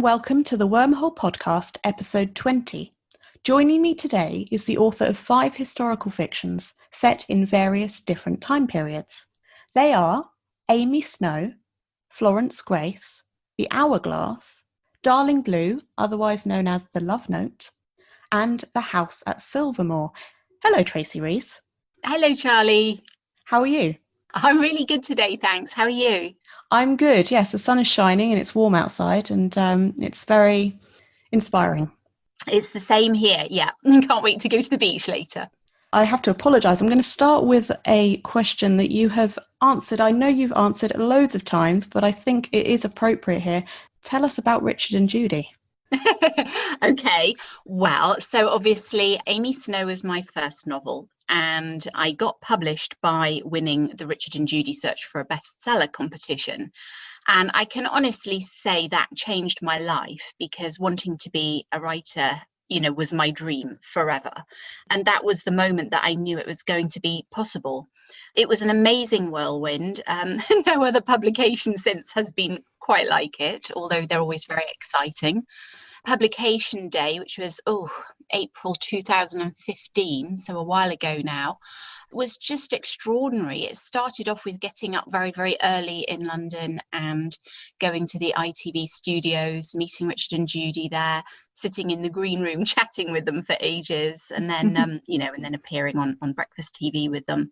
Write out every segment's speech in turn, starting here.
welcome to the Wormhole Podcast, episode 20. Joining me today is the author of 5 historical fictions set in various different time periods. They are Amy Snow, Florence Grace, The Hourglass, Darling Blue, otherwise known as The Love Note, and The House at Silvermoor. Hello, Tracy Rees. Hello, Charlie. How are you? I'm really good today, thanks. How are you? I'm good. Yes, the sun is shining and it's warm outside and it's very inspiring. It's the same here, yeah. Can't wait to go to the beach later. I have to apologise. I'm going to start with a question that you have answered. I know you've answered loads of times, but I think it is appropriate here. Tell us about Richard and Judy. Okay, well, so obviously Amy Snow is my first novel, and I got published by winning the Richard and Judy Search for a Bestseller competition. And I can honestly say that changed my life, because wanting to be a writer, was my dream forever. And that was the moment that I knew it was going to be possible. It was an amazing whirlwind. No other publication since has been quite like it, although they're always very exciting. Publication day, which was April 2015, so a while ago now, was just extraordinary. It started off with getting up very, very early in London and going to the ITV studios, meeting Richard and Judy there, sitting in the green room chatting with them for ages, and then and then appearing on breakfast TV with them,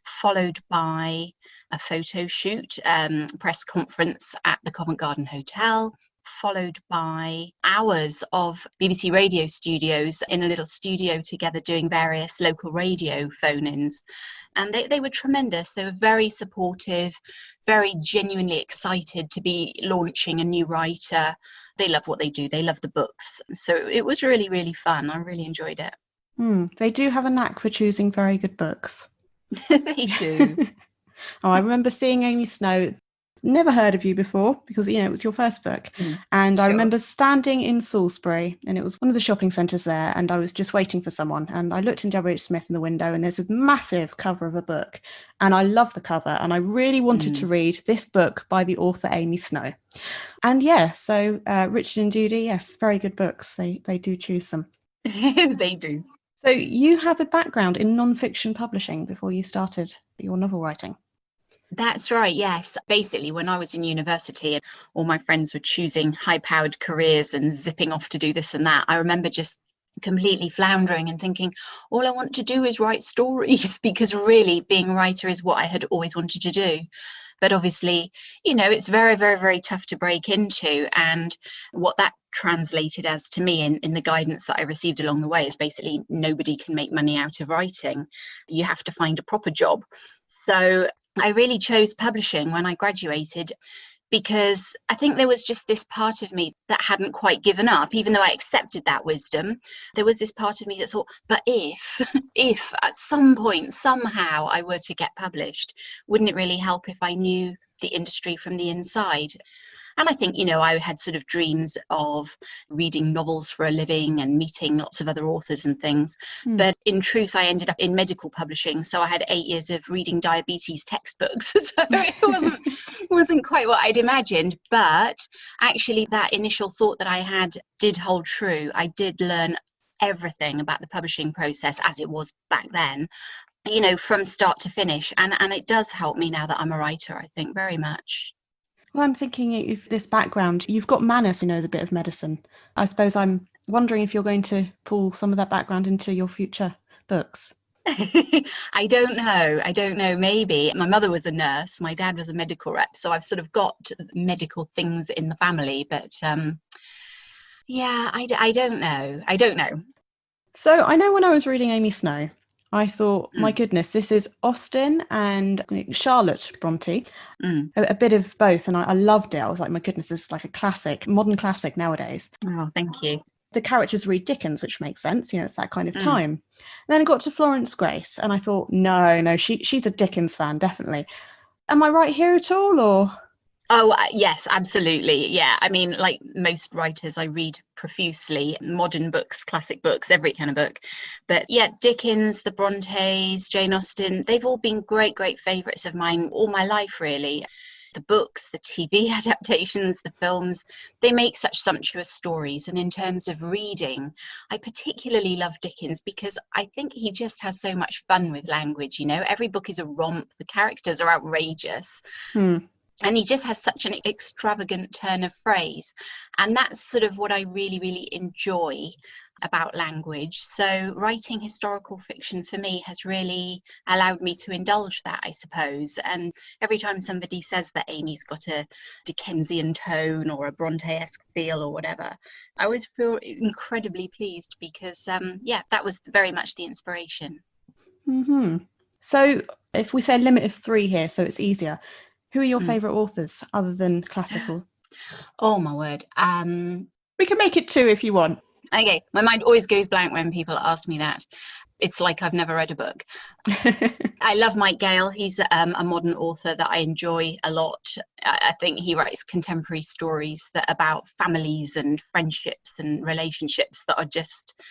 followed by a photo shoot, press conference at the Covent Garden Hotel, followed by hours of BBC radio studios in a little studio together doing various local radio phone-ins. And they were tremendous. They were very supportive, very genuinely excited to be launching a new writer. They love what they do. They love the books. So it was really, really fun. I really enjoyed it. They do have a knack for choosing very good books. They do. I remember seeing Amy Snow. Never heard of you before because, it was your first book. And sure. I remember standing in Salisbury, and it was one of the shopping centres there, and I was just waiting for someone. And I looked in W.H. Smith in the window, and there's a massive cover of a book. And I love the cover. And I really wanted to read this book by the author Amy Snow. And so Richard and Judy, yes, very good books. They do choose them. They do. So you have a background in non-fiction publishing before you started your novel writing. That's right, yes. Basically, when I was in university and all my friends were choosing high-powered careers and zipping off to do this and that, I remember just completely floundering and thinking, all I want to do is write stories, because really being a writer is what I had always wanted to do. But obviously, it's very, very, very tough to break into. And what that translated as to me in the guidance that I received along the way is basically nobody can make money out of writing. You have to find a proper job. So I really chose publishing when I graduated, because I think there was just this part of me that hadn't quite given up, even though I accepted that wisdom. There was this part of me that thought, but if at some point, somehow I were to get published, wouldn't it really help if I knew the industry from the inside? And I think, I had sort of dreams of reading novels for a living and meeting lots of other authors and things. But in truth, I ended up in medical publishing. So I had 8 years of reading diabetes textbooks. So it wasn't quite what I'd imagined. But actually, that initial thought that I had did hold true. I did learn everything about the publishing process as it was back then, from start to finish. And it does help me now that I'm a writer, I think, very much. Well, I'm thinking if this background, you've got manners, the bit of medicine. I suppose I'm wondering if you're going to pull some of that background into your future books. I don't know. Maybe. My mother was a nurse. My dad was a medical rep. So I've sort of got medical things in the family. But I don't know. So I know when I was reading Amy Snow, I thought, my goodness, this is Austen and Charlotte Bronte, a bit of both. And I loved it. I was like, my goodness, this is like a classic, modern classic nowadays. Oh, thank you. The characters read Dickens, which makes sense. It's that kind of time. And then I got to Florence Grace and I thought, no, she's a Dickens fan, definitely. Am I right here at all, or? Oh, yes, absolutely. Yeah. I mean, like most writers, I read profusely modern books, classic books, every kind of book. But yeah, Dickens, the Brontes, Jane Austen, they've all been great, great favourites of mine all my life, really. the books, the TV adaptations, the films, they make such sumptuous stories. And in terms of reading, I particularly love Dickens because I think he just has so much fun with language. Every book is a romp. The characters are outrageous. And he just has such an extravagant turn of phrase. And that's sort of what I really, really enjoy about language. So writing historical fiction for me has really allowed me to indulge that, I suppose. And every time somebody says that Amy's got a Dickensian tone or a Bronte-esque feel or whatever, I always feel incredibly pleased because, that was very much the inspiration. So if we say a limit of 3 here, so it's easier, who are your favourite authors other than classical? Oh, my word. We can make it 2 if you want. Okay, my mind always goes blank when people ask me that. It's like I've never read a book. I love Mike Gale. He's a modern author that I enjoy a lot. I think he writes contemporary stories that about families and friendships and relationships that are just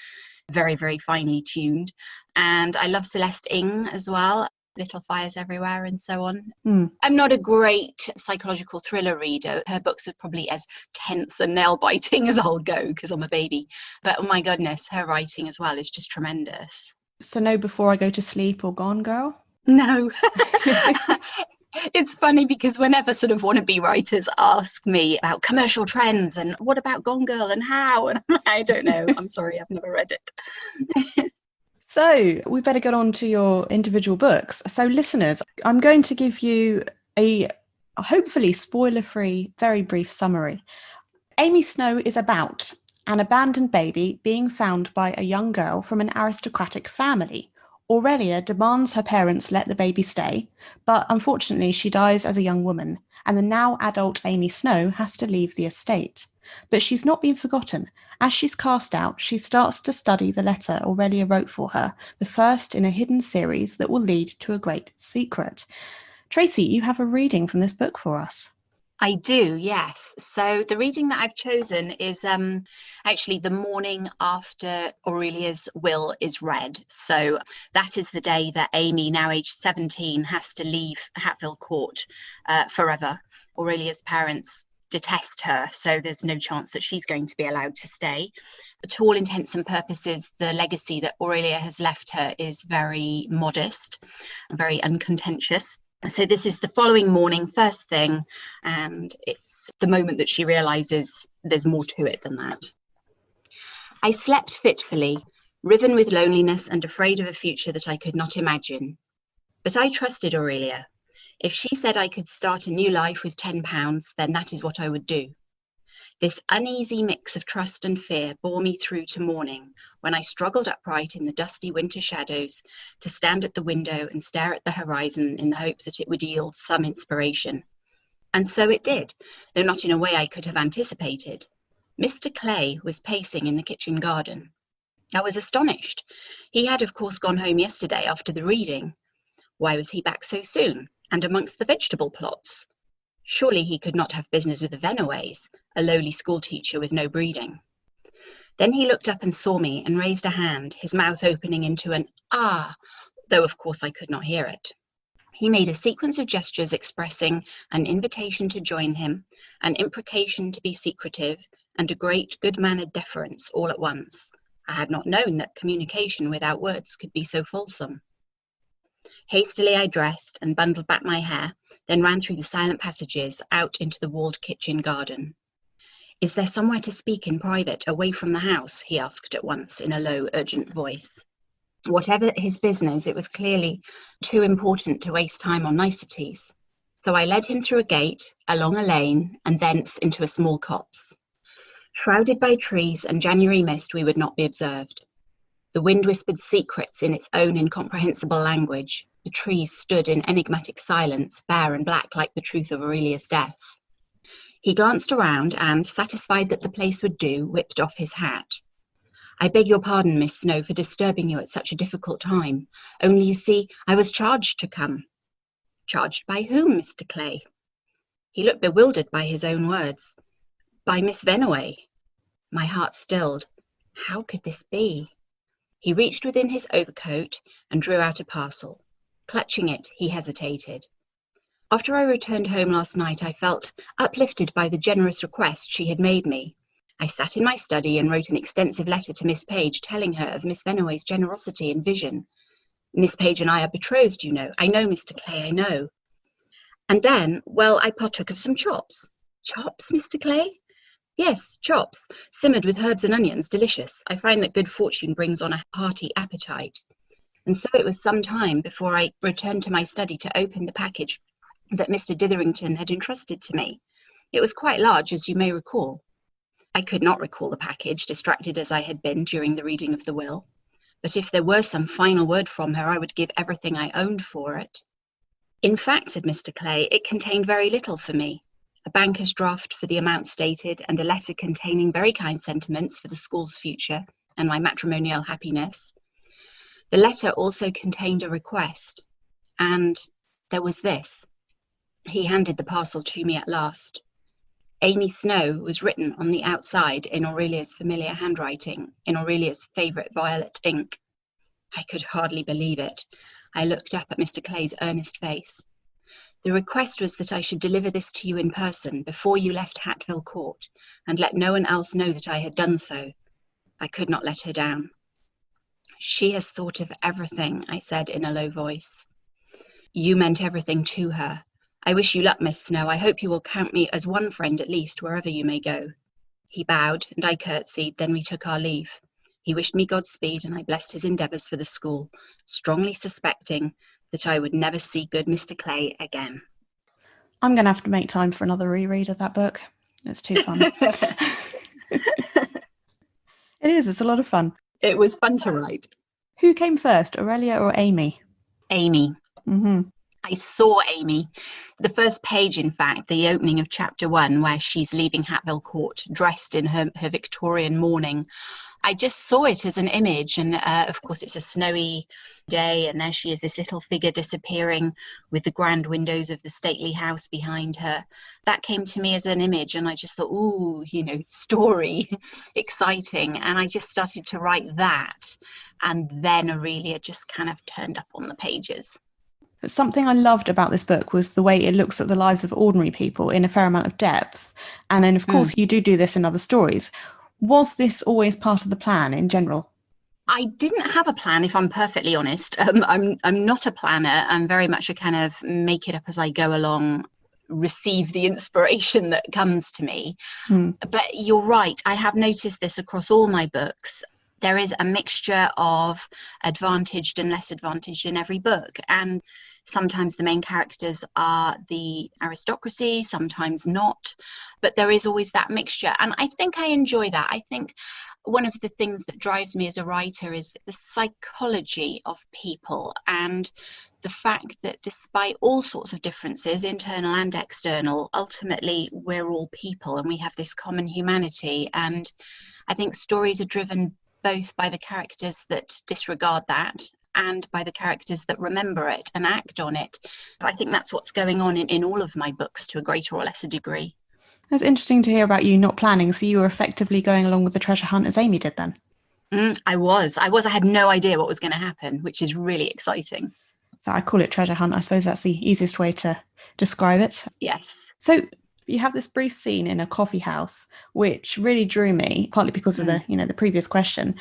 very, very finely tuned. And I love Celeste Ng as well. Little Fires Everywhere and so on. I'm not a great psychological thriller reader. Her books are probably as tense and nail-biting as I'll go because I'm a baby. But oh my goodness, her writing as well is just tremendous. So no Before I Go to Sleep or Gone Girl? No. It's funny because whenever sort of wannabe writers ask me about commercial trends and what about Gone Girl and how, and I'm like, I don't know. I'm sorry, I've never read it. So we better get on to your individual books. So listeners, I'm going to give you a hopefully spoiler-free, very brief summary. Amy Snow is about an abandoned baby being found by a young girl from an aristocratic family. Aurelia demands her parents let the baby stay, but unfortunately she dies as a young woman, and the now adult Amy Snow has to leave the estate. But she's not been forgotten. As she's cast out, she starts to study the letter Aurelia wrote for her, the first in a hidden series that will lead to a great secret. Tracy, you have a reading from this book for us. I do, yes. So the reading that I've chosen is actually the morning after Aurelia's will is read. So that is the day that Amy, now aged 17, has to leave Hatfield Court forever. Aurelia's parents detest her, so there's no chance that she's going to be allowed to stay. To all intents and purposes, the legacy that Aurelia has left her is very modest, very uncontentious. So this is the following morning, first thing, and it's the moment that she realises there's more to it than that. I slept fitfully, riven with loneliness and afraid of a future that I could not imagine. But I trusted Aurelia. If she said I could start a new life with £10, then that is what I would do. This uneasy mix of trust and fear bore me through to morning, when I struggled upright in the dusty winter shadows to stand at the window and stare at the horizon in the hope that it would yield some inspiration. And so it did, though not in a way I could have anticipated. Mr. Clay was pacing in the kitchen garden. I was astonished. He had, of course, gone home yesterday after the reading. Why was he back so soon, and amongst the vegetable plots? Surely he could not have business with the Venaways, a lowly schoolteacher with no breeding. Then he looked up and saw me and raised a hand, his mouth opening into an "ah," though of course I could not hear it. He made a sequence of gestures expressing an invitation to join him, an imprecation to be secretive, and a great good-mannered deference all at once. I had not known that communication without words could be so fulsome. Hastily I dressed and bundled back my hair, then ran through the silent passages out into the walled kitchen garden. "Is there somewhere to speak in private, away from the house?" he asked at once in a low, urgent voice. Whatever his business, it was clearly too important to waste time on niceties. So I led him through a gate, along a lane, and thence into a small copse. Shrouded by trees and January mist, we would not be observed. The wind whispered secrets in its own incomprehensible language. The trees stood in enigmatic silence, bare and black like the truth of Aurelia's death. He glanced around and, satisfied that the place would do, whipped off his hat. "I beg your pardon, Miss Snow, for disturbing you at such a difficult time. Only, you see, I was charged to come." "Charged by whom, Mr. Clay?" He looked bewildered by his own words. "By Miss Venaway." My heart stilled. How could this be? He reached within his overcoat and drew out a parcel. Clutching it, he hesitated. After I returned home last night, I felt uplifted by the generous request she had made me. I sat in my study and wrote an extensive letter to Miss Page telling her of Miss Fenaway's generosity and vision. Miss Page and I are betrothed, you know. I know, Mr. Clay, I know. And then, well, I partook of some chops. Chops, Mr. Clay? Yes, chops, simmered with herbs and onions, delicious. I find that good fortune brings on a hearty appetite. And so it was some time before I returned to my study to open the package that Mr. Ditherington had entrusted to me. It was quite large, as you may recall. I could not recall the package, distracted as I had been during the reading of the will. But if there were some final word from her, I would give everything I owned for it. In fact, said Mr. Clay, it contained very little for me. A banker's draft for the amount stated, and a letter containing very kind sentiments for the school's future and my matrimonial happiness. The letter also contained a request, and there was this. He handed the parcel to me at last. Amy Snow was written on the outside in Aurelia's familiar handwriting, in Aurelia's favourite violet ink. I could hardly believe it. I looked up at Mr. Clay's earnest face. The request was that I should deliver this to you in person before you left Hatfield Court, and let no one else know that I had done so. I could not let her down. She has thought of everything, I said in a low voice. You meant everything to her. I wish you luck, Miss Snow. I hope you will count me as one friend at least, wherever you may go. He bowed, and I curtsied, then we took our leave. He wished me Godspeed, and I blessed his endeavours for the school, strongly suspecting that I would never see good Mr. Clay again. I'm going to have to make time for another reread of that book. It's too fun. It is. It's a lot of fun. It was fun to write. Who came first, Aurelia or Amy? Amy. Mm-hmm. I saw Amy. The first page, in fact, the opening of chapter 1, where she's leaving Hatfield Court, dressed in her Victorian mourning. I just saw it as an image, and of course it's a snowy day, and there she is, this little figure disappearing with the grand windows of the stately house behind her. That came to me as an image, and I just thought, ooh, story, exciting, and I just started to write that, and then Aurelia just kind of turned up on the pages. But something I loved about this book was the way it looks at the lives of ordinary people in a fair amount of depth, and then of course you do this in other stories. Was this always part of the plan in general? I didn't have a plan, if I'm perfectly honest. I'm not a planner. I'm very much a kind of make it up as I go along, receive the inspiration that comes to me. But you're right. I have noticed this across all my books. There is a mixture of advantaged and less advantaged in every book. And sometimes the main characters are the aristocracy, sometimes not. But there is always that mixture. And I think I enjoy that. I think one of the things that drives me as a writer is the psychology of people, and the fact that despite all sorts of differences, internal and external, ultimately we're all people and we have this common humanity. And I think stories are driven both by the characters that disregard that and by the characters that remember it and act on it. I think that's what's going on in all of my books to a greater or lesser degree. It's interesting to hear about you not planning, so you were effectively going along with the treasure hunt as Amy did then. I was. I had no idea what was going to happen, which is really exciting. So I call it treasure hunt. I suppose that's the easiest way to describe it. Yes. So you have this brief scene in a coffee house, which really drew me, partly because of the previous question.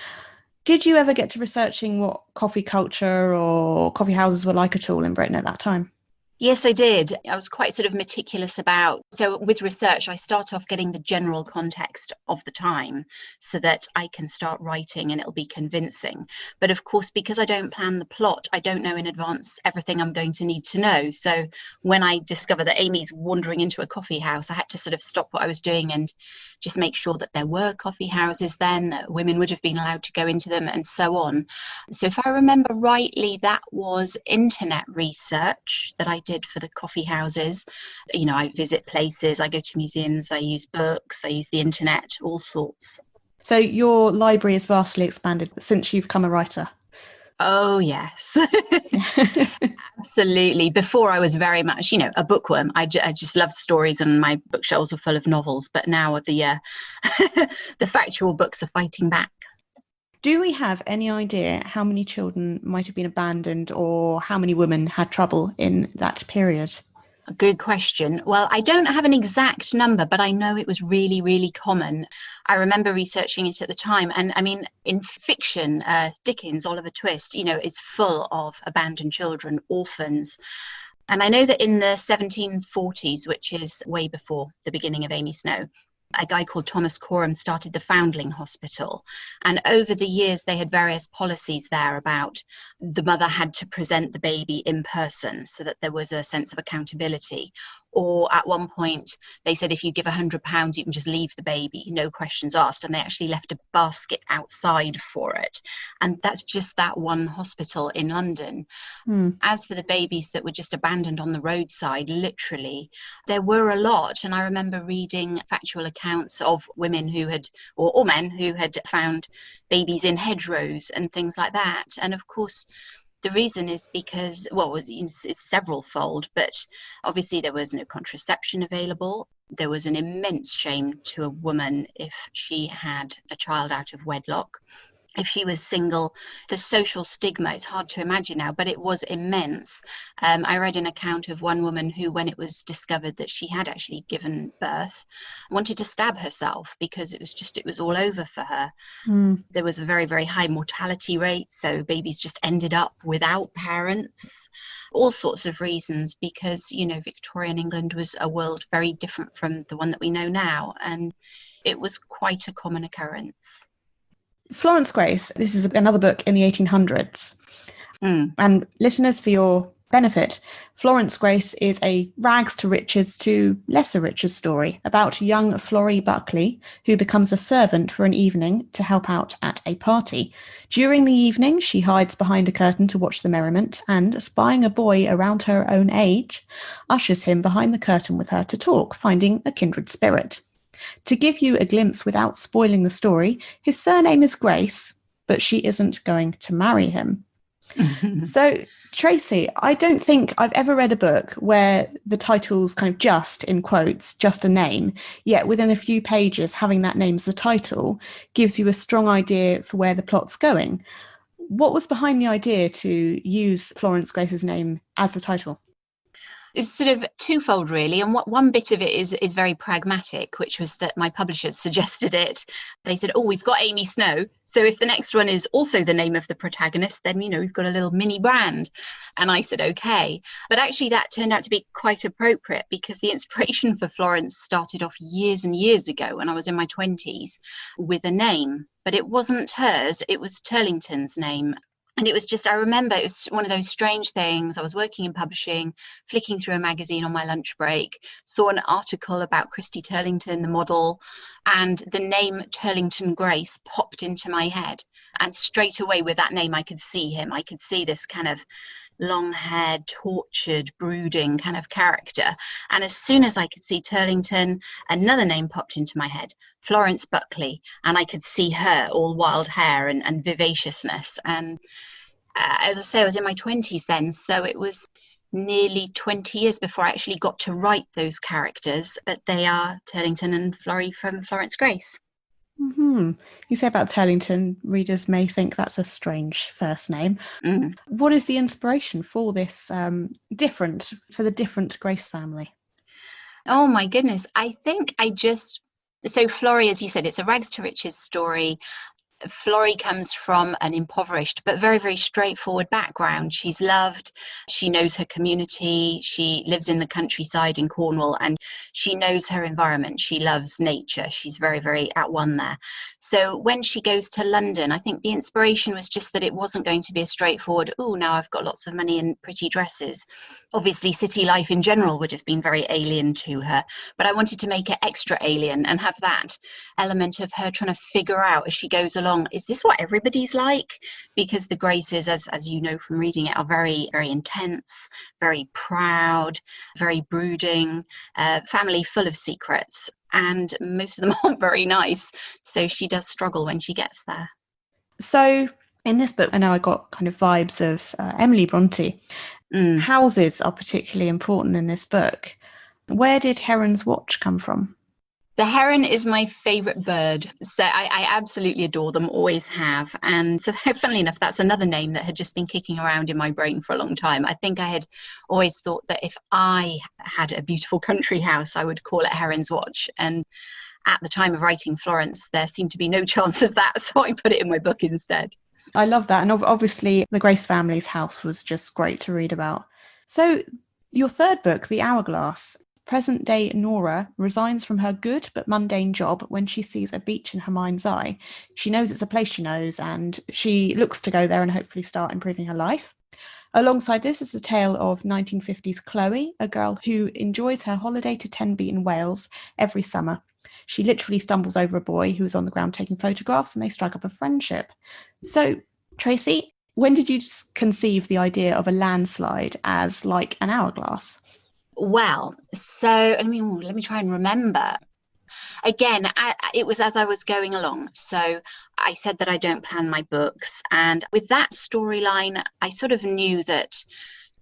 Did you ever get to researching what coffee culture or coffee houses were like at all in Britain at that time? Yes, I did. I was quite sort of meticulous about. So with research, I start off getting the general context of the time so that I can start writing and it'll be convincing. But of course, because I don't plan the plot, I don't know in advance everything I'm going to need to know. So when I discovered that Amy's wandering into a coffee house, I had to sort of stop what I was doing and just make sure that there were coffee houses then, that women would have been allowed to go into them and so on. So if I remember rightly, that was internet research that I did for the coffee houses. I visit places, I go to museums, I use books, I use the internet, all sorts. So your library is vastly expanded since you've become a writer. Oh, yes. Absolutely. Before I was very much, a bookworm. I just love stories and my bookshelves are full of novels. But now the factual books are fighting back. Do we have any idea how many children might have been abandoned or how many women had trouble in that period? Good question. Well, I don't have an exact number, but I know it was really, really common. I remember researching it at the time. And I mean, in fiction, Dickens, Oliver Twist, is full of abandoned children, orphans. And I know that in the 1740s, which is way before the beginning of Amy Snow, a guy called Thomas Coram started the Foundling Hospital. And over the years, they had various policies there about the mother had to present the baby in person so that there was a sense of accountability. Or at one point, they said, if you give £100, you can just leave the baby, no questions asked. And they actually left a basket outside for it. And that's just that one hospital in London. As for the babies that were just abandoned on the roadside, literally, there were a lot. And I remember reading factual accounts of women who had, or men who had found babies in hedgerows and things like that. And of course, the reason is because, well, it's several-fold, but obviously there was no contraception available. There was an immense shame to a woman if she had a child out of wedlock. If she was single, the social stigma, it's hard to imagine now, but it was immense. I read an account of one woman who, when it was discovered that she had actually given birth, wanted to stab herself because it was all over for her. There was a very, very high mortality rate, so babies just ended up without parents. All sorts of reasons, because, Victorian England was a world very different from the one that we know now, and it was quite a common occurrence. Florence Grace, this is another book in the 1800s. And listeners, for your benefit, Florence Grace is a rags to riches to lesser riches story about young Florrie Buckley, who becomes a servant for an evening to help out at a party. During the evening, she hides behind a curtain to watch the merriment and, spying a boy around her own age, ushers him behind the curtain with her to talk, finding a kindred spirit. To give you a glimpse without spoiling the story, his surname is Grace, but she isn't going to marry him. So, Tracy, I don't think I've ever read a book where the title's kind of just, in quotes, just a name, yet within a few pages having that name as a title gives you a strong idea for where the plot's going. What was behind the idea to use Florence Grace's name as the title? It's sort of twofold, really. And one bit of it is very pragmatic, which was that my publishers suggested it. They said, we've got Amy Snow, so if the next one is also the name of the protagonist, then, we've got a little mini brand. And I said, okay. But actually, that turned out to be quite appropriate, because the inspiration for Florence started off years and years ago when I was in my 20s with a name. But it wasn't hers, it was Turlington's name. And it was just, I remember it was one of those strange things. I was working in publishing, flicking through a magazine on my lunch break, saw an article about Christy Turlington, the model, and the name Turlington Grace popped into my head. And straight away with that name, I could see him. I could see this kind of long-haired, tortured, brooding kind of character. And as soon as I could see Turlington, another name popped into my head, Florence Buckley, and I could see her, all wild hair and vivaciousness. And as I say, I was in my 20s then, so it was nearly 20 years before I actually got to write those characters, but they are Turlington and Florrie from Florence Grace. You say about Turlington, readers may think that's a strange first name. What is the inspiration for this for the different Grace family? Oh my goodness, I think so Florrie, as you said, it's a rags to riches story. Florrie comes from an impoverished but very, very straightforward background. She's loved, she knows her community, she lives in the countryside in Cornwall, and she knows her environment. She loves nature. She's very, very at one there. So when she goes to London, I think the inspiration was just that it wasn't going to be a straightforward, now I've got lots of money and pretty dresses. Obviously, city life in general would have been very alien to her, but I wanted to make it extra alien and have that element of her trying to figure out as she goes along, is this what everybody's like? Because the Graces, as you know from reading it, are very, very intense, very proud, very brooding, family full of secrets, and most of them aren't very nice. So she does struggle when she gets there. So in this book, I know I got kind of vibes of Emily Bronte. Houses are particularly important in this book. Where did Heron's watch come from? The heron is my favourite bird. So I absolutely adore them, always have. And so funnily enough, that's another name that had just been kicking around in my brain for a long time. I think I had always thought that if I had a beautiful country house, I would call it Heron's Watch. And at the time of writing Florence, there seemed to be no chance of that. So I put it in my book instead. I love that. And obviously the Grace family's house was just great to read about. So your third book, The Hourglass, present-day Nora resigns from her good but mundane job when she sees a beach in her mind's eye. She knows it's a place she knows, and she looks to go there and hopefully start improving her life. Alongside this is the tale of 1950s Chloe, a girl who enjoys her holiday to Tenby in Wales every summer. She literally stumbles over a boy who is on the ground taking photographs, and they strike up a friendship. So, Tracy, when did you conceive the idea of a landslide as like an hourglass? Well, so, let me try and remember. Again, it was as I was going along. So I said that I don't plan my books. And with that storyline, I sort of knew that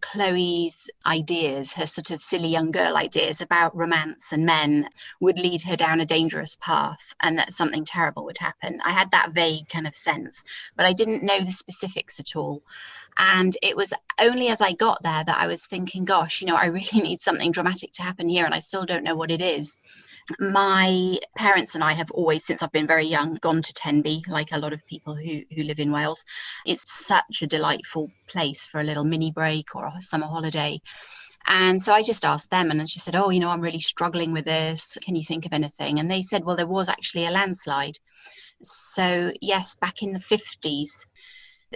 Chloe's ideas, her sort of silly young girl ideas about romance and men, would lead her down a dangerous path, and that something terrible would happen. I had that vague kind of sense, but I didn't know the specifics at all. And it was only as I got there that I was thinking, gosh, I really need something dramatic to happen here, and I still don't know what it is. My parents and I have always, since I've been very young, gone to Tenby, like a lot of people who live in Wales. It's such a delightful place for a little mini break or a summer holiday. And so I just asked them, and she said, oh, I'm really struggling with this. Can you think of anything? And they said, well, there was actually a landslide. So yes, back in the 50s,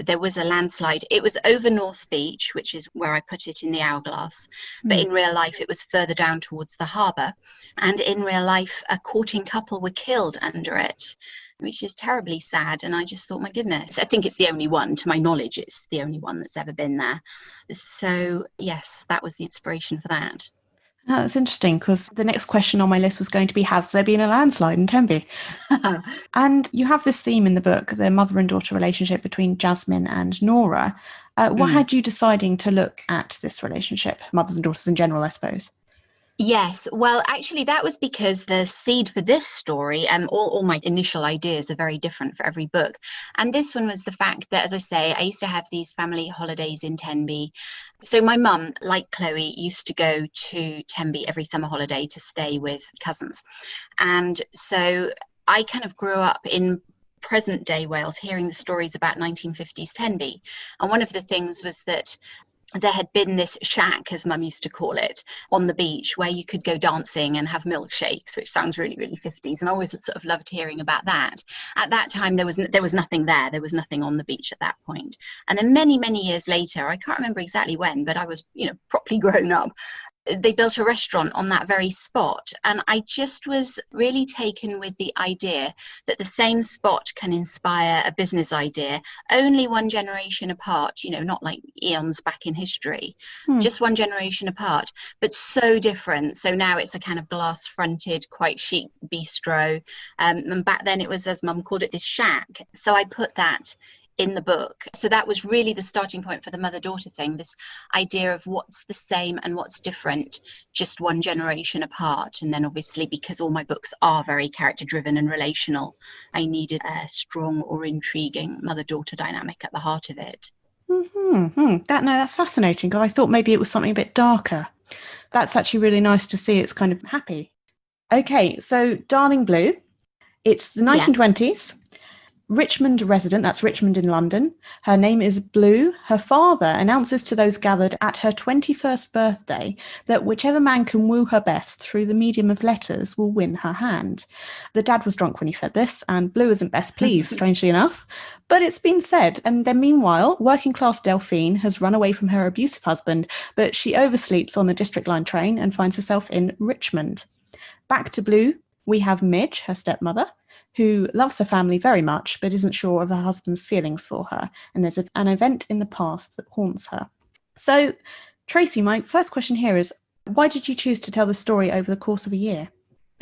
there was a landslide. It was over North Beach, which is where I put it in the Hourglass. But in real life, it was further down towards the harbour. And in real life, a courting couple were killed under it, which is terribly sad. And I just thought, my goodness, I think it's the only one, to my knowledge, it's the only one that's ever been there. So yes, that was the inspiration for that. Oh, that's interesting, because the next question on my list was going to be, has there been a landslide in Tenby? And you have this theme in the book, the mother and daughter relationship between Jasmine and Nora. What had you deciding to look at this relationship, mothers and daughters in general, I suppose? Yes, well, actually, that was because the seed for this story, all my initial ideas are very different for every book. And this one was the fact that, as I say, I used to have these family holidays in Tenby. So my mum, like Chloe, used to go to Tenby every summer holiday to stay with cousins. And so I kind of grew up in present day Wales hearing the stories about 1950s Tenby. And one of the things was that there had been this shack, as Mum used to call it, on the beach where you could go dancing and have milkshakes, which sounds really, really 50s. And I always sort of loved hearing about that. At that time, there was nothing there. There was nothing on the beach at that point. And then many, many years later, I can't remember exactly when, but I was, properly grown up. They built a restaurant on that very spot. And I just was really taken with the idea that the same spot can inspire a business idea only one generation apart, not like eons back in history, just one generation apart, but so different. So now it's a kind of glass fronted, quite chic bistro. And back then it was, as Mum called it, this shack. So I put that in the book. So that was really the starting point for the mother-daughter thing, this idea of what's the same and what's different, just one generation apart. And then obviously, because all my books are very character-driven and relational, I needed a strong or intriguing mother-daughter dynamic at the heart of it. That's fascinating, because I thought maybe it was something a bit darker. That's actually really nice to see. It's kind of happy. Okay, so Darling Blue, it's the 1920s. Yes. Richmond resident, that's Richmond in London. Her name is Blue. Her father announces to those gathered at her 21st birthday that whichever man can woo her best through the medium of letters will win her hand. The dad was drunk when he said this, and Blue isn't best pleased, strangely enough. But it's been said, and then meanwhile, working-class Delphine has run away from her abusive husband, but she oversleeps on the District Line train and finds herself in Richmond. Back to Blue, we have Midge, her stepmother, who loves her family very much, but isn't sure of her husband's feelings for her. And there's an event in the past that haunts her. So, Tracy, my first question here is, why did you choose to tell the story over the course of a year?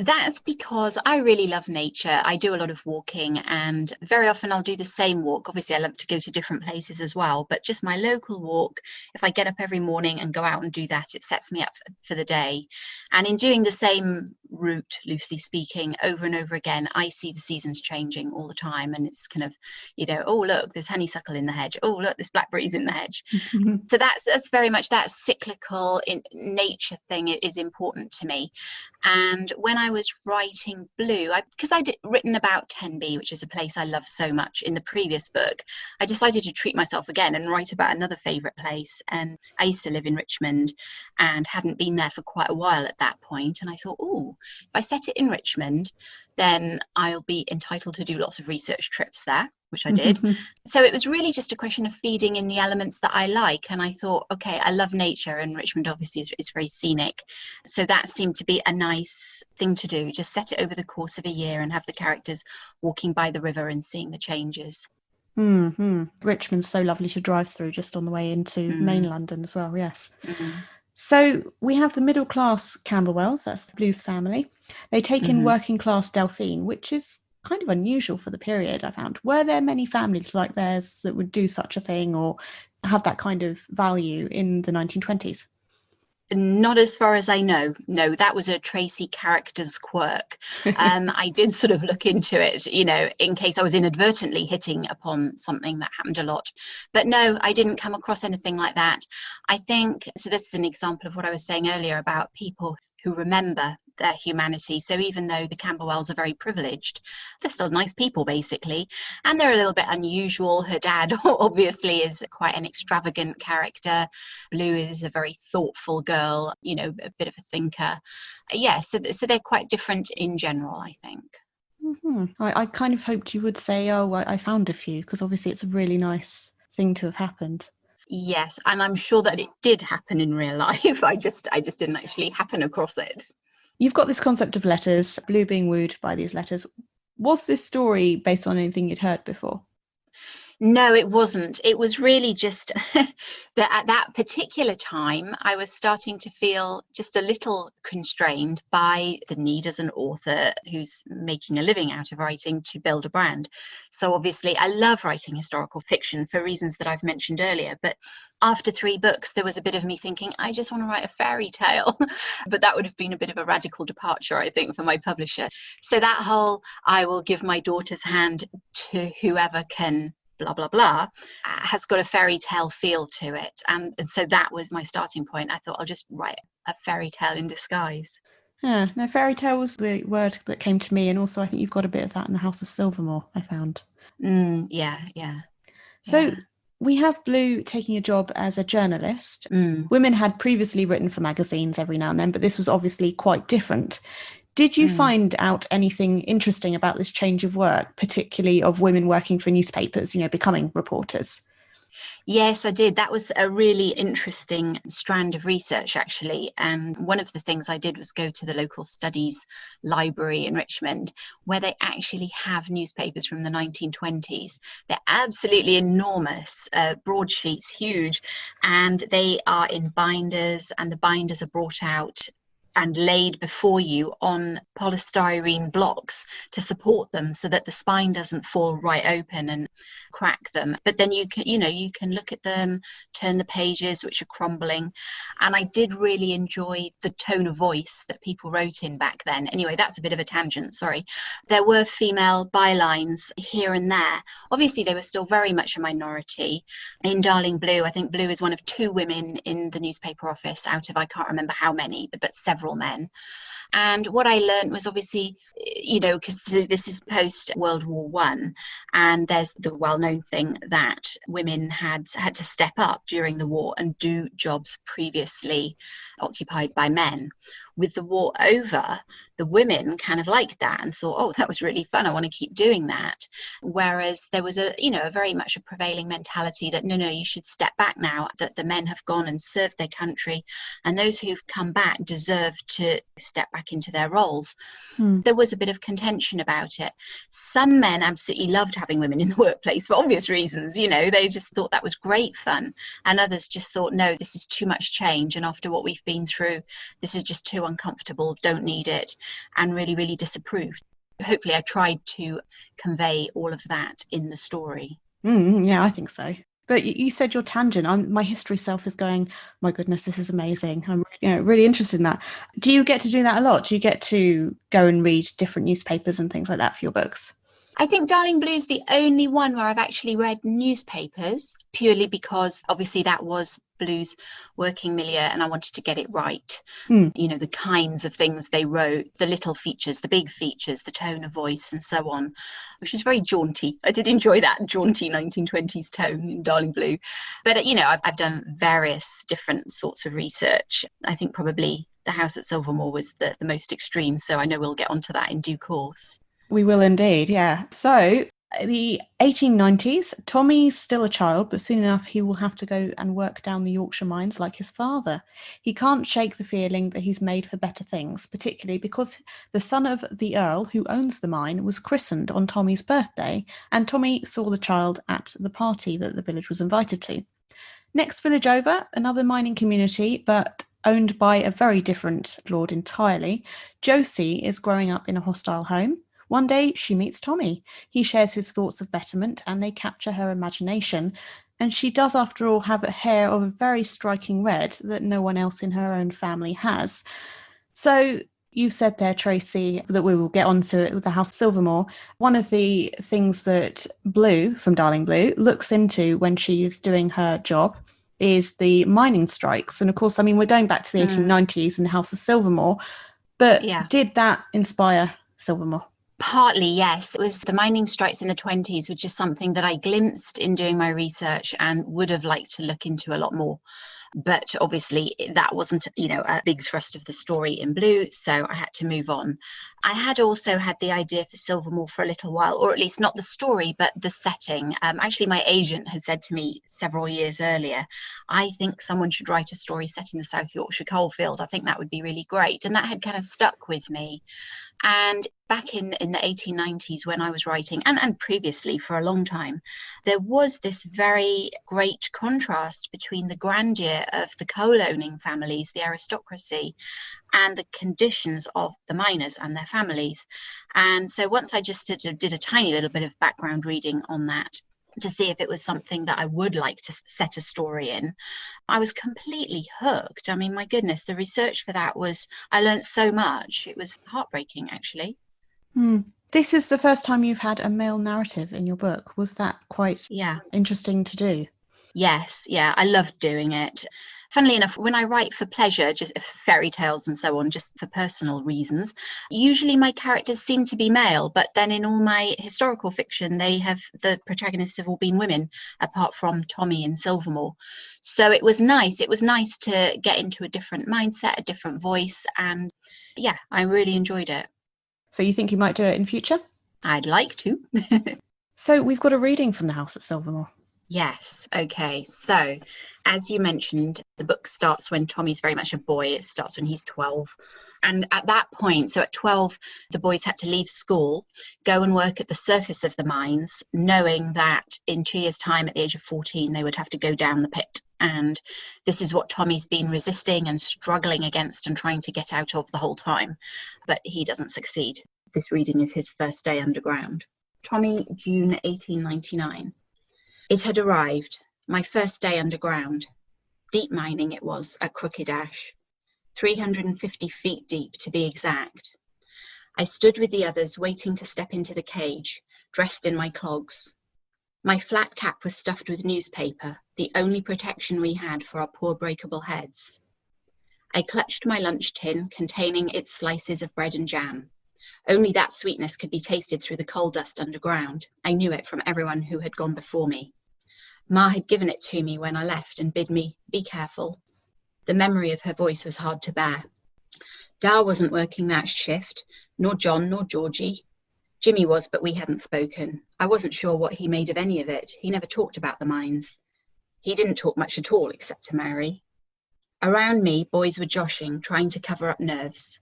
That's because I really love nature. I do a lot of walking, and very often I'll do the same walk. Obviously, I love to go to different places as well, but just my local walk, if I get up every morning and go out and do that, it sets me up for the day. And in doing the same route, loosely speaking, over and over again, I see the seasons changing all the time. And it's kind of, oh, look, there's honeysuckle in the hedge. Oh, look, there's blackberries in the hedge. So that's very much that cyclical in nature thing is important to me. And when I was writing Blue, because I'd written about Tenby, which is a place I love so much in the previous book, I decided to treat myself again and write about another favourite place. And I used to live in Richmond and hadn't been there for quite a while at that point. And I thought, if I set it in Richmond, then I'll be entitled to do lots of research trips there, which I did. So it was really just a question of feeding in the elements that I like. And I thought, okay, I love nature, and Richmond obviously is very scenic. So that seemed to be a nice thing to do, just set it over the course of a year and have the characters walking by the river and seeing the changes. Richmond's so lovely to drive through just on the way into main London as well, yes. So we have the middle class Camberwells, that's Blue's family. They take in working class Delphine, which is kind of unusual for the period, I found. Were there many families like theirs that would do such a thing or have that kind of value in the 1920s? Not as far as I know. No, that was a Tracy character's quirk. I did sort of look into it, in case I was inadvertently hitting upon something that happened a lot. But no, I didn't come across anything like that. I think, so this is an example of what I was saying earlier about people who remember their humanity. So even though the Camberwells are very privileged, they're still nice people, basically. And they're a little bit unusual. Her dad obviously is quite an extravagant character. Blue is a very thoughtful girl, a bit of a thinker. So they're quite different in general, I think. I kind of hoped you would say, I found a few, because obviously it's a really nice thing to have happened. Yes, and I'm sure that it did happen in real life. I just didn't actually happen across it. You've got this concept of letters, Blue being wooed by these letters. Was this story based on anything you'd heard before? No, it wasn't. It was really just that at that particular time, I was starting to feel just a little constrained by the need as an author who's making a living out of writing to build a brand. So obviously, I love writing historical fiction for reasons that I've mentioned earlier. But after 3 books, there was a bit of me thinking, I just want to write a fairy tale. But that would have been a bit of a radical departure, I think, for my publisher. So that whole, I will give my daughter's hand to whoever can blah, blah, blah, has got a fairy tale feel to it. And so that was my starting point. I thought I'll just write a fairy tale in disguise. Yeah, no, fairy tale was the word that came to me. And also I think you've got a bit of that in the House of Silvermoor, I found. Yeah. So we have Blue taking a job as a journalist. Women had previously written for magazines every now and then, but this was obviously quite different. Did you find out anything interesting about this change of work, particularly of women working for newspapers, becoming reporters? Yes, I did. That was a really interesting strand of research, actually. And one of the things I did was go to the local studies library in Richmond, where they actually have newspapers from the 1920s. They're absolutely enormous, broadsheets, huge, and they are in binders, and the binders are brought out and laid before you on polystyrene blocks to support them so that the spine doesn't fall right open and crack them. But then you can look at them, turn the pages, which are crumbling. And I did really enjoy the tone of voice that people wrote in back then. Anyway, that's a bit of a tangent, sorry. There were female bylines here and there. Obviously, they were still very much a minority. In Darling Blue, I think Blue is one of 2 women in the newspaper office out of, I can't remember how many, but several men. And what I learned was obviously, because this is post World War I, and there's the well-known thing that women had to step up during the war and do jobs previously occupied by men. With the war over, the women kind of liked that and thought, oh, that was really fun, I want to keep doing that. Whereas there was a very much a prevailing mentality that no, you should step back now, that the men have gone and served their country, and those who've come back deserve to step back into their roles. There was a bit of contention about it. Some men absolutely loved having women in the workplace for obvious reasons, they just thought that was great fun. And others just thought, no, this is too much change. And after what we've been through, this is just too uncomfortable, don't need it, and really, really disapproved. Hopefully I tried to convey all of that in the story. Yeah, I think so. But you said your tangent. My history self is going, my goodness, this is amazing. I'm really interested in that. Do you get to do that a lot? Do you get to go and read different newspapers and things like that for your books? I think Darling Blue is the only one where I've actually read newspapers, purely because obviously that was Blue's working milieu and I wanted to get it right. The kinds of things they wrote, the little features, the big features, the tone of voice and so on, which was very jaunty. I did enjoy that jaunty 1920s tone in Darling Blue. But, I've done various different sorts of research. I think probably The House at Silvermoor was the most extreme, so I know we'll get onto that in due course. We will indeed, yeah. So the 1890s, Tommy's still a child, but soon enough he will have to go and work down the Yorkshire mines like his father. He can't shake the feeling that he's made for better things, particularly because the son of the Earl who owns the mine was christened on Tommy's birthday, and Tommy saw the child at the party that the village was invited to. Next village over, another mining community, but owned by a very different lord entirely. Josie is growing up in a hostile home. One day she meets Tommy. He shares his thoughts of betterment and they capture her imagination. And she does, after all, have a hair of a very striking red that no one else in her own family has. So you said there, Tracy, that we will get onto it with the House of Silvermoor. One of the things that Blue from Darling Blue looks into when she is doing her job is the mining strikes. And of course, we're going back to the 1890s and the House of Silvermoor. But did that inspire Silvermoor? Partly, yes. It was the mining strikes in the 20s, which is something that I glimpsed in doing my research and would have liked to look into a lot more. But obviously that wasn't, a big thrust of the story in Blue, so I had to move on. I had also had the idea for Silvermoor for a little while, or at least not the story, but the setting. Actually, my agent had said to me several years earlier, I think someone should write a story set in the South Yorkshire coalfield. I think that would be really great. And that had kind of stuck with me. And back in the 1890s when I was writing, and previously for a long time, there was this very great contrast between the grandeur of the coal-owning families, the aristocracy, and the conditions of the miners and their families. And so once I just did a tiny little bit of background reading on that, to see if it was something that I would like to set a story in, I was completely hooked. My goodness, the research for that I learned so much. It was heartbreaking, actually. This is the first time you've had a male narrative in your book. Was that quite interesting to do? Yes, I loved doing it. Funnily enough, when I write for pleasure, just fairy tales and so on, just for personal reasons, usually my characters seem to be male, but then in all my historical fiction, the protagonists have all been women, apart from Tommy in Silvermoor. So it was nice. It was nice to get into a different mindset, a different voice, and I really enjoyed it. So you think you might do it in future? I'd like to. So we've got a reading from the House at Silvermoor. Yes. Okay. So, as you mentioned, the book starts when Tommy's very much a boy. It starts when he's 12. And at that point, so at 12, the boys had to leave school, go and work at the surface of the mines, knowing that in 2 years' time, at the age of 14, they would have to go down the pit. And this is what Tommy's been resisting and struggling against and trying to get out of the whole time. But he doesn't succeed. This reading is his first day underground. Tommy, June 1899. It had arrived, my first day underground. Deep mining it was at Crooked Ash, 350 feet deep to be exact. I stood with the others waiting to step into the cage, dressed in my clogs. My flat cap was stuffed with newspaper, the only protection we had for our poor breakable heads. I clutched my lunch tin containing its slices of bread and jam. Only that sweetness could be tasted through the coal dust underground. I knew it from everyone who had gone before me. Ma had given it to me when I left and bid me be careful. The memory of her voice was hard to bear. Dar wasn't working that shift, nor John, nor Georgie. Jimmy was, but we hadn't spoken. I wasn't sure what he made of any of it. He never talked about the mines. He didn't talk much at all, except to Mary. Around me, boys were joshing, trying to cover up nerves.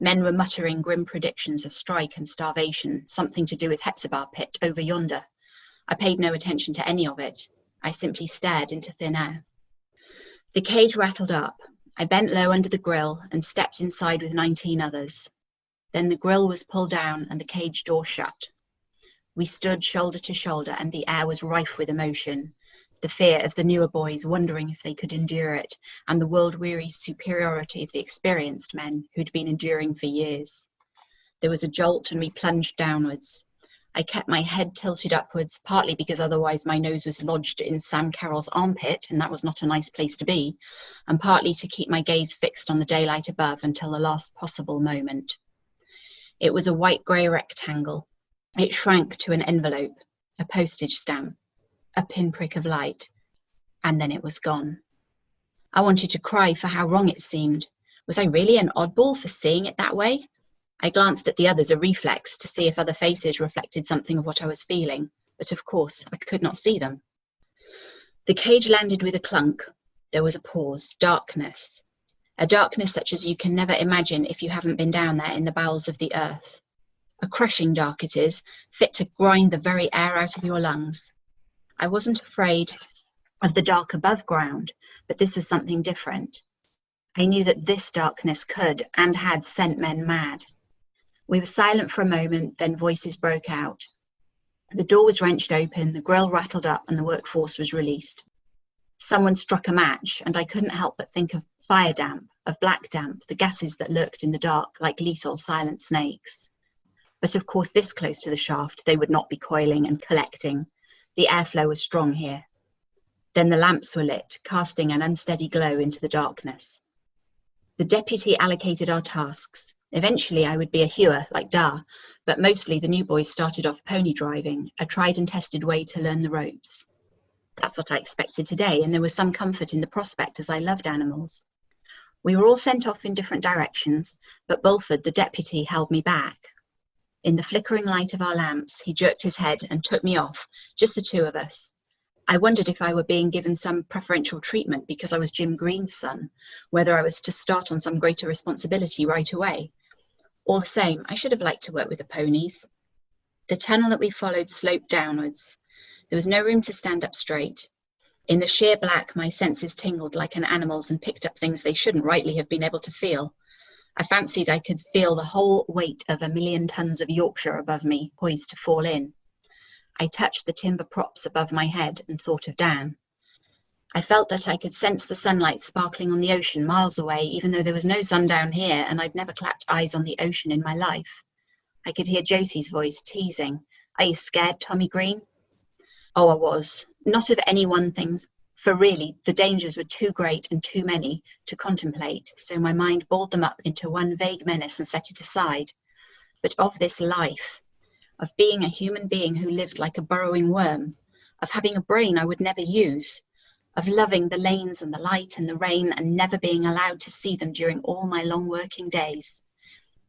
Men were muttering grim predictions of strike and starvation, something to do with Hepzibah Pit over yonder. I paid no attention to any of it. I simply stared into thin air. The cage rattled up. I bent low under the grille and stepped inside with 19 others. Then the grille was pulled down and the cage door shut. We stood shoulder to shoulder and the air was rife with emotion. The fear of the newer boys wondering if they could endure it, and the world-weary superiority of the experienced men who'd been enduring for years. There was a jolt and we plunged downwards. I kept my head tilted upwards, partly because otherwise my nose was lodged in Sam Carroll's armpit, and that was not a nice place to be, and partly to keep my gaze fixed on the daylight above until the last possible moment. It was a white-grey rectangle. It shrank to an envelope, a postage stamp, a pinprick of light, and then it was gone. I wanted to cry for how wrong it seemed. Was I really an oddball for seeing it that way? I glanced at the others, a reflex, to see if other faces reflected something of what I was feeling, but of course I could not see them. The cage landed with a clunk. There was a pause, darkness. A darkness such as you can never imagine if you haven't been down there in the bowels of the earth. A crushing dark it is, fit to grind the very air out of your lungs. I wasn't afraid of the dark above ground, but this was something different. I knew that this darkness could and had sent men mad. We were silent for a moment, then voices broke out. The door was wrenched open, the grille rattled up, and the workforce was released. Someone struck a match, and I couldn't help but think of fire damp, of black damp, the gases that lurked in the dark like lethal silent snakes. But of course, this close to the shaft, they would not be coiling and collecting. The airflow was strong here. Then the lamps were lit, casting an unsteady glow into the darkness. The deputy allocated our tasks. Eventually I would be a hewer, like Da, but mostly the new boys started off pony driving, a tried and tested way to learn the ropes. That's what I expected today, and there was some comfort in the prospect as I loved animals. We were all sent off in different directions, but Bulford, the deputy, held me back. In the flickering light of our lamps, he jerked his head and took me off, just the two of us. I wondered if I were being given some preferential treatment because I was Jim Green's son, whether I was to start on some greater responsibility right away. All the same, I should have liked to work with the ponies. The tunnel that we followed sloped downwards. There was no room to stand up straight. In the sheer black, my senses tingled like an animal's and picked up things they shouldn't rightly have been able to feel. I fancied I could feel the whole weight of 1,000,000 tons of Yorkshire above me, poised to fall in. I touched the timber props above my head and thought of Dan. I felt that I could sense the sunlight sparkling on the ocean miles away, even though there was no sun down here, and I'd never clapped eyes on the ocean in my life. I could hear Josie's voice teasing, "Are you scared, Tommy Green?" Oh, I was. Not of any one thing, for really the dangers were too great and too many to contemplate, so my mind balled them up into one vague menace and set it aside. But of this life, of being a human being who lived like a burrowing worm, of having a brain I would never use, of loving the lanes and the light and the rain and never being allowed to see them during all my long working days.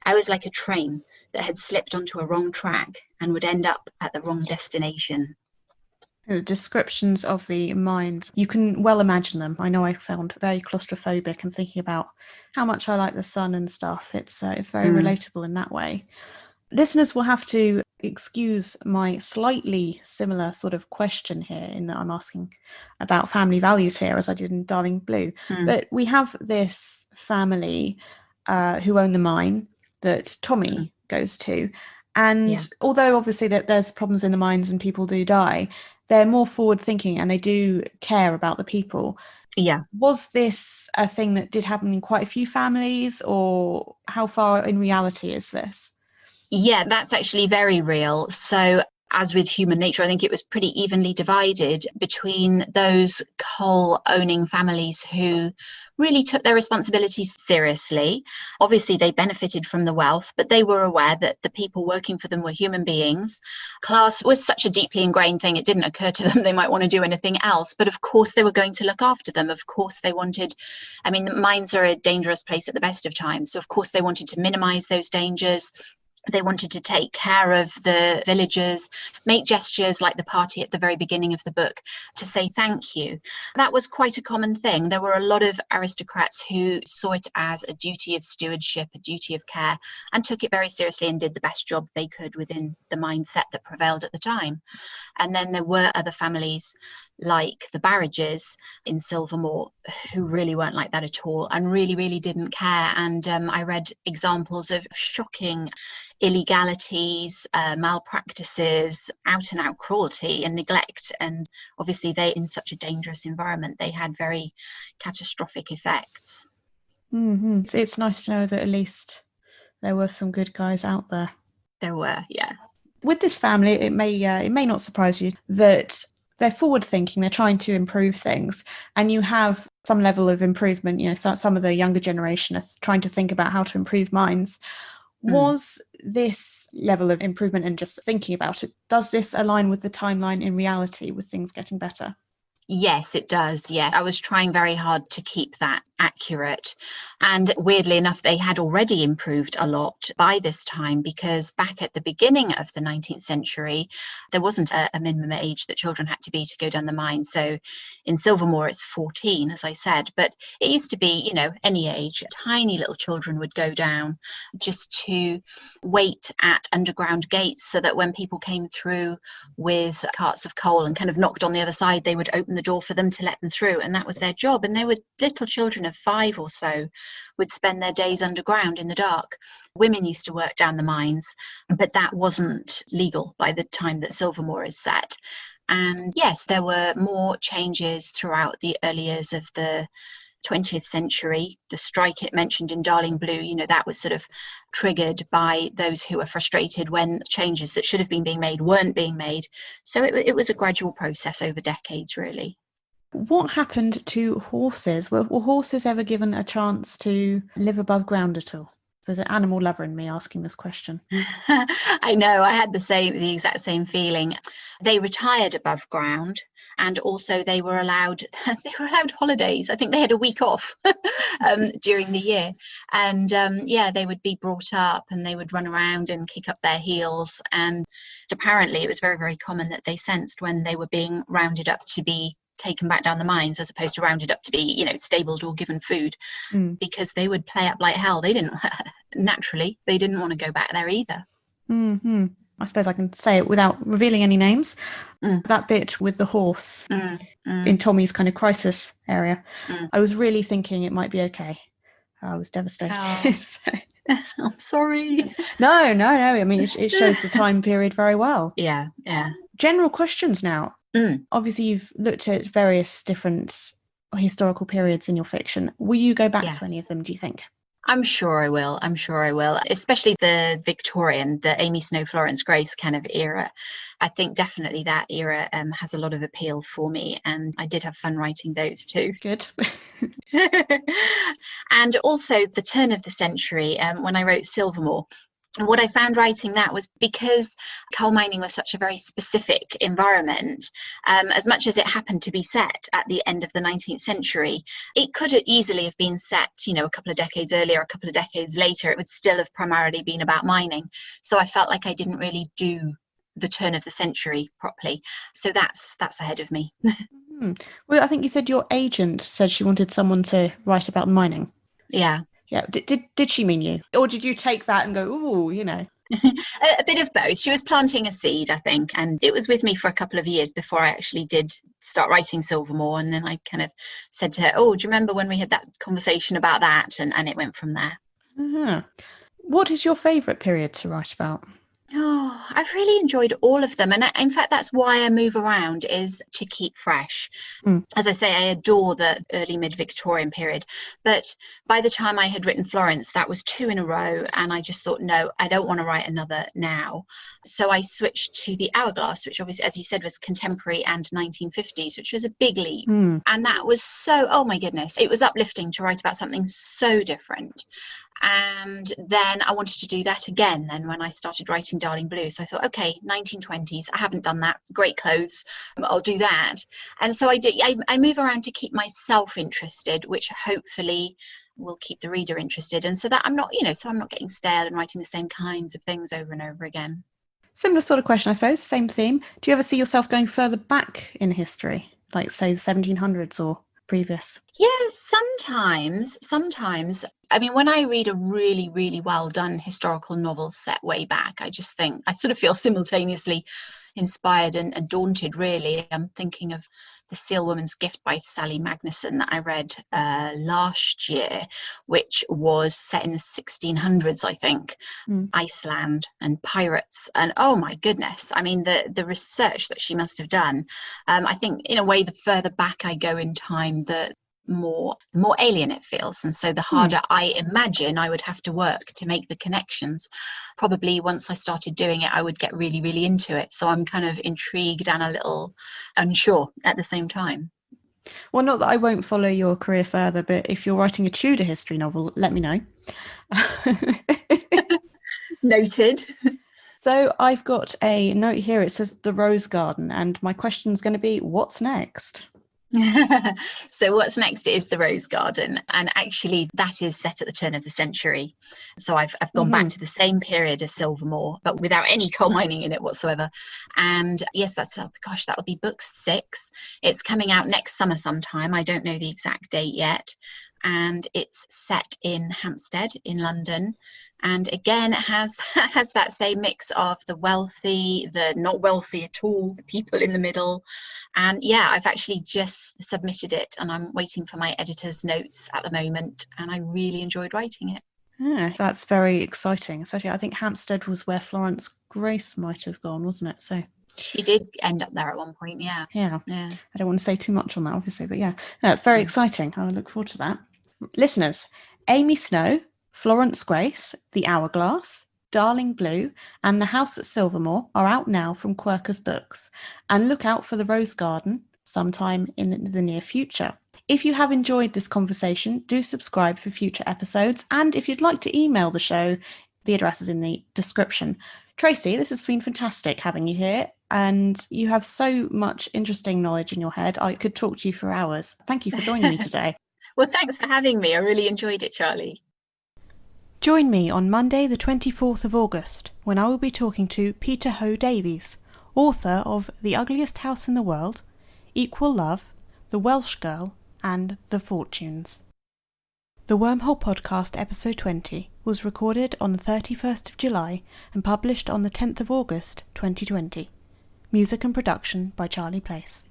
I was like a train that had slipped onto a wrong track and would end up at the wrong destination. The descriptions of the mines, you can well imagine them. I know I found very claustrophobic and thinking about how much I like the sun and stuff. It's very relatable in that way. Listeners will have to excuse my slightly similar sort of question here in that I'm asking about family values here as I did in Darling Blue. But we have this family who own the mine that Tommy goes to. And although obviously that there's problems in the mines and people do die, they're more forward thinking and they do care about the people. Yeah. Was this a thing that did happen in quite a few families, or how far in reality is this? Yeah, that's actually very real. So as with human nature, I think it was pretty evenly divided between those coal-owning families who really took their responsibilities seriously. Obviously, they benefited from the wealth, but they were aware that the people working for them were human beings. Class was such a deeply ingrained thing, it didn't occur to them they might want to do anything else. But of course, they were going to look after them. Of course, they wanted, the mines are a dangerous place at the best of times. So of course, they wanted to minimize those dangers. They wanted to take care of the villagers, make gestures like the party at the very beginning of the book to say thank you. That was quite a common thing. There were a lot of aristocrats who saw it as a duty of stewardship, a duty of care, and took it very seriously and did the best job they could within the mindset that prevailed at the time. And then there were other families like the Barrages in Silvermoor who really weren't like that at all and really didn't care. And I read examples of shocking illegalities, malpractices, out and out cruelty and neglect. And obviously they, in such a dangerous environment, they had very catastrophic effects. Mm-hmm. It's nice to know that at least there were some good guys out there. There were, yeah. With this family, it may not surprise you that they're forward thinking, they're trying to improve things, and you have some level of improvement. You know, some of the younger generation are trying to think about how to improve minds. Was this level of improvement and just thinking about it, does this align with the timeline in reality with things getting better? Yes, it does. Yeah, I was trying very hard to keep that accurate. And weirdly enough, they had already improved a lot by this time, because back at the beginning of the 19th century, there wasn't a minimum age that children had to be to go down the mine. So in Silvermoor, it's 14, as I said, but it used to be, you know, any age. Tiny little children would go down just to wait at underground gates so that when people came through with carts of coal and kind of knocked on the other side, they would open the door for them to let them through. And that was their job. And they were little children of 5 or so would spend their days underground in the dark. Women used to work down the mines, but that wasn't legal by the time that Silvermoor is set. And yes, there were more changes throughout the early years of the 20th century. The strike it mentioned in Darling Blue, you know, that was sort of triggered by those who were frustrated when changes that should have been being made weren't being made. So it was a gradual process over decades, really. What happened to horses? Were horses ever given a chance to live above ground at all? There's an animal lover in me asking this question. I know, I had the exact same feeling. They retired above ground, and also they were allowed holidays. I think they had a week off during the year. And they would be brought up and they would run around and kick up their heels. And apparently it was very, very common that they sensed when they were being rounded up to be taken back down the mines, as opposed to rounded up to be, you know, stabled or given food, because they would play up like hell. They didn't they didn't want to go back there either. Mm-hmm. I suppose I can say it without revealing any names. That bit with the horse in Tommy's kind of crisis area, I was really thinking it might be okay. I was devastated. Oh. I'm sorry. No. I mean, it shows the time period very well. Yeah. General questions now. Obviously, you've looked at various different historical periods in your fiction. Will you go back to any of them, do you think? I'm sure I will. Especially the Victorian, the Amy Snow, Florence Grace kind of era. I think definitely that era has a lot of appeal for me, and I did have fun writing those too. Good. And also the turn of the century, when I wrote Silvermoor. And what I found writing that was, because coal mining was such a very specific environment, as much as it happened to be set at the end of the 19th century, it could easily have been set, you know, a couple of decades earlier, a couple of decades later. It would still have primarily been about mining. So I felt like I didn't really do the turn of the century properly. So that's ahead of me. Well, I think you said your agent said she wanted someone to write about mining. Yeah. Yeah. Did she mean you? Or did you take that and go, ooh, you know? A bit of both. She was planting a seed, I think, and it was with me for a couple of years before I actually did start writing Silvermoor. And then I kind of said to her, oh, do you remember when we had that conversation about that? And it went from there. Uh-huh. What is your favourite period to write about? Oh, I've really enjoyed all of them. And in fact, that's why I move around, is to keep fresh. As I say, I adore the early mid-Victorian period. But by the time I had written Florence, that was 2 in a row. And I just thought, no, I don't want to write another now. So I switched to the Hourglass, which obviously, as you said, was contemporary and 1950s, which was a big leap. And that was so, oh my goodness, it was uplifting to write about something so different. And then I wanted to do that again then when I started writing Darling Blue. So I thought, okay, 1920s, I haven't done that, great clothes, I'll do that. And so I move around to keep myself interested, which hopefully will keep the reader interested, and so that I'm not getting stale and writing the same kinds of things over and over again. Similar sort of question, I suppose, same theme. Do you ever see yourself going further back in history, like say the 1700s or previous? Yes, sometimes. I mean, when I read a really, really well done historical novel set way back, I just think I sort of feel simultaneously inspired and daunted, really. I'm thinking of The Seal Woman's Gift by Sally Magnuson that I read last year, which was set in the 1600s, I think. Iceland and pirates, and oh my goodness, I mean the research that she must have done. I think in a way the further back I go in time, the more alien it feels, and so the harder I imagine I would have to work to make the connections. Probably once I started doing it, I would get really, really into it, so I'm kind of intrigued and a little unsure at the same time. Well, not that I won't follow your career further, but if you're writing a Tudor history novel, let me know. Noted. So I've got a note here. It says The Rose Garden, and my question is going to be, what's next? So what's next is The Rose Garden, and actually that is set at the turn of the century. So I've gone back to the same period as Silvermoor, but without any coal mining in it whatsoever. And yes, that'll be book 6. It's coming out next summer sometime. I don't know the exact date yet. And it's set in Hampstead in London. And again, it has that same mix of the wealthy, the not wealthy at all, the people in the middle. And yeah, I've actually just submitted it and I'm waiting for my editor's notes at the moment. And I really enjoyed writing it. Yeah, that's very exciting. Especially, I think Hampstead was where Florence Grace might have gone, wasn't it? So she did end up there at one point, yeah. Yeah. I don't want to say too much on that, obviously, but yeah, it's very exciting. I look forward to that. Listeners, Amy Snow, Florence Grace, The Hourglass, Darling Blue, and The House at Silvermoor are out now from Quercus Books, and look out for The Rose Garden sometime in the near future. If you have enjoyed this conversation, do subscribe for future episodes, and if you'd like to email the show, the address is in the description. Tracy, this has been fantastic having you here, and you have so much interesting knowledge in your head. I could talk to you for hours. Thank you for joining me today. Well, thanks for having me. I really enjoyed it, Charlie. Join me on Monday the 24th of August when I will be talking to Peter Ho Davies, author of The Ugliest House in the World, Equal Love, The Welsh Girl, and The Fortunes. The Wormhole Podcast episode 20 was recorded on the 31st of July and published on the 10th of August 2020. Music and production by Charlie Place.